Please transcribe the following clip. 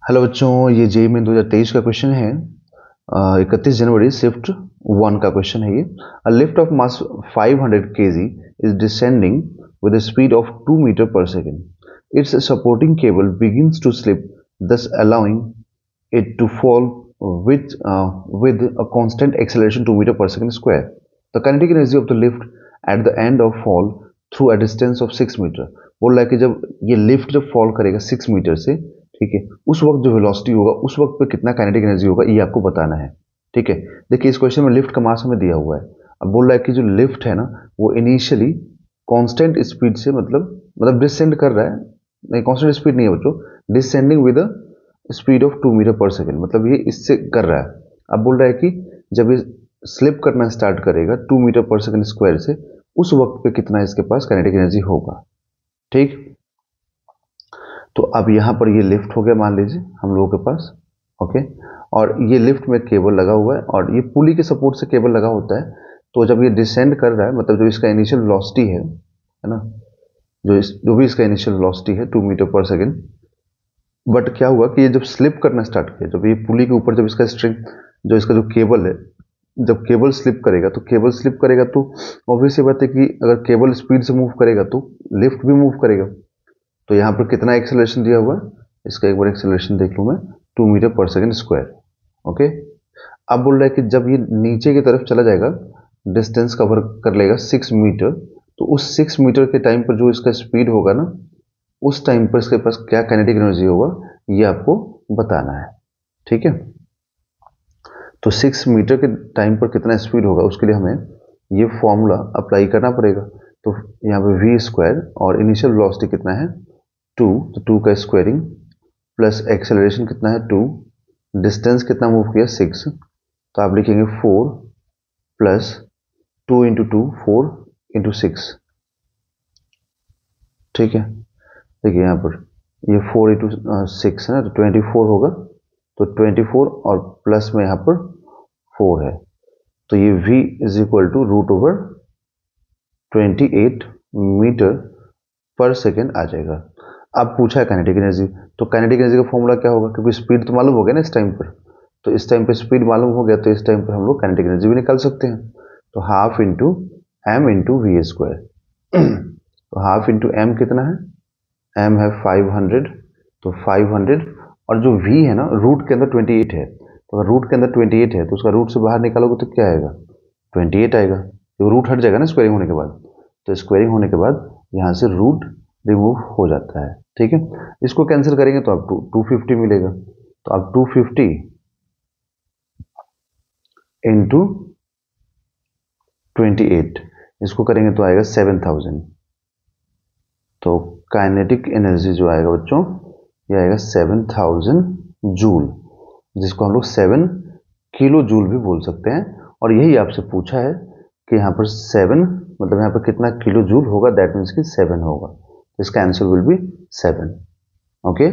Hello बच्चों, ये JEE में 2023 का क्वेश्चन है। 31 जनवरी शिफ्ट 1 का क्वेश्चन है ये। A lift of mass 500 kg is descending with a speed of 2 meter per second. Its supporting cable begins to slip, thus allowing it to fall with a constant acceleration 2 meter per second square. The kinetic energy of the lift at the end of fall through a distance of 6 meter. बोल रहा है कि जब ये lift जब fall करेगा 6 metre से, ठीक है, उस वक्त जो वेलोसिटी होगा उस वक्त पे कितना काइनेटिक एनर्जी होगा ये आपको बताना है। ठीक है, देखिए इस क्वेश्चन में लिफ्ट का मास हमें दिया हुआ है। अब बोल रहा है कि जो लिफ्ट है ना वो इनिशियली कांस्टेंट स्पीड से मतलब डिसेंड कर रहा है। नहीं, कांस्टेंट स्पीड नहीं है बच्चों, descending with a speed of 2 metre per second, मतलब ये इससे कर रहा है। अब बोल रहा है कि जब ये स्लिप करना स्टार्ट करेगा 2 मीटर पर सेकेंड स्क्वायर से, उस वक्त पे कितना इसके पास काइनेटिक एनर्जी होगा। ठीक, तो अब यहाँ पर ये लिफ्ट हो गया मान लीजिए हम लोगों के पास, ओके, और ये लिफ्ट में केबल लगा हुआ है और ये पुली के सपोर्ट से केबल लगा होता है। तो जब ये डिसेंड कर रहा है, मतलब जो इसका इनिशियल वेलोसिटी है ना, जो भी इसका इनिशियल वेलोसिटी है 2 मीटर पर सेकेंड, बट क्या हुआ कि ये जब स्लिप करना स्टार्ट किया, जब ये पुली के ऊपर जब इसका स्ट्रिंग, जो इसका जो केबल है, जब केबल स्लिप करेगा तो ऑब्वियस बात है कि अगर केबल स्पीड से मूव करेगा तो लिफ्ट भी मूव करेगा। तो यहाँ पर कितना एक्सेलरेशन दिया हुआ है, इसका एक बार एक्सेलरेशन देख लूँ मैं, 2 metre per second square. Okay, अब बोल रहा है कि जब ये नीचे की तरफ चला जाएगा, डिस्टेंस कवर कर लेगा 6 मीटर, तो उस 6 मीटर के टाइम पर जो इसका स्पीड होगा ना, उस टाइम पर इसके पास क्या काइनेटिक एनर्जी होगा ये आपको बताना है। ठीक है, तो 6 मीटर के टाइम पर कितना स्पीड होगा उसके लिए हमें ये फॉर्मूला अप्लाई करना पड़ेगा। तो यहाँ पे वी स्क्वायर और इनिशियल वेलोसिटी कितना है 2, तो 2 का स्क्वायरिंग प्लस एक्सेलरेशन कितना है 2, डिस्टेंस कितना मूव किया 6, तो आप लिखेंगे 4 प्लस 2 इंटू 2, 4 इंटू 6। ठीक है, देखिए यहाँ पर ये 4 इंटू 6 है ना, तो 24 होगा, तो 24 और प्लस में यहाँ पर 4 है, तो ये v is equal to root over 28 metre per second आ जाएगा। अब पूछा है काइनेटिक एनर्जी, तो काइनेटिक एनर्जी का फॉर्मूला क्या होगा, क्योंकि स्पीड तो मालूम हो गया ना इस टाइम पर, तो इस टाइम पे स्पीड मालूम हो गया, तो इस टाइम पर हम लोग काइनेटिक एनर्जी भी निकाल सकते हैं। तो half into M into V square. तो हाफ इंटू एम कितना है, एम है 500, तो 500, और जो v है ना रूट के अंदर 28 है, तो अगर रूट के अंदर 28 है तो उसका रूट से बाहर निकालोगे तो क्या आएगा, 28 आएगा, तो रूट हट जाएगा ना स्क्वायरिंग होने के बाद। तो स्क्वायरिंग होने के बाद यहाँ से रूट रिमूव हो जाता है। ठीक है, इसको कैंसिल करेंगे तो आप 250 मिलेगा, तो आप 250 इंटू 28 इसको करेंगे तो आएगा 7000। तो काइनेटिक एनर्जी जो आएगा बच्चों ये आएगा 7000 जूल, जिसको हम लोग 7 किलो जूल भी बोल सकते हैं। और यही आपसे पूछा है कि यहाँ पर 7 मतलब यहाँ पर कितना किलो जूल होगा, दैट मीन्स कि 7 होगा, इसका आंसर विल बी 7। ओके।